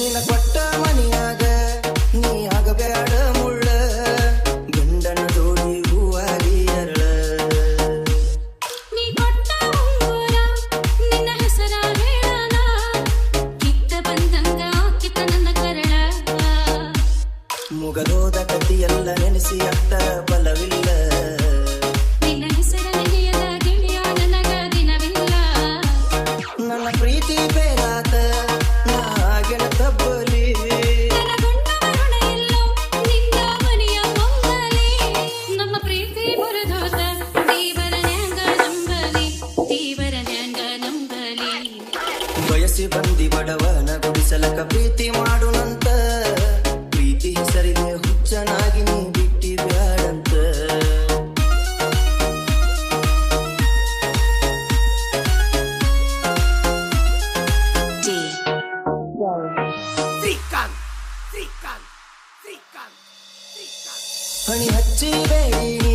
ನಿನ್ನ ಕೊಟ್ಟ ಮನಿಯಾಗ ನೀ ಆಗಬೇಡ ಮುಳ್ಳ ಗಂಡನ ಜೋಡಿ ಹೂವಾಗಿ ಅರಳ ನೀ ಕೊಟ್ಟ ಉಂಗುರ ನಿನ್ನ ಹೆಸರ ಹೇಳನ ಕಿತ್ತ ಬಂದಂಗ ಕಿತ್ತ ನನ್ನ ಕರಳ ಮುಗದೋದ ಕತಿಯೆಲ್ಲ ನೆನೆಸಿ ಅಟ್ಟ ಬಲವಿಲ್ಲ ನಿನ್ನ ಹೆಸರ ನೆನೆಯದ ಗೆಳೆಯ ನನಗ ದಿನವಿಲ್ಲ ನನ್ನ ಪ್ರೀತಿ ಬೇರಾತ ನಾಗಿನ ತಬ್ಬಲಿ ನನ್ನ ಗಂಡ ಮರಣ ಎಲ್ಲೋ ನಿನ್ನ ಮನೆಯ ಮಂಗಲಿ ನಮ್ಮ ಪ್ರೀತಿ ಮುರಿದೋದ ದೇವರನ್ಯಾಂಗ ನಂಬಲಿ ಬಯಸಿ ಬಂದಿ ಬಡವನ ಗುಡಿಸಲಕ ಪ್ರೀತಿ ಮಾಡುನಂತ ಪ್ರೀತಿ ಹೆಸರಿಗೆ ಹುಚ್ಚನಾಗಿ ನೀ ಬಿಟ್ಟಿ ಬ್ಯಾಡಂತ ಹಣಿ ಹಚ್ಚಿ ಬೇಡಿ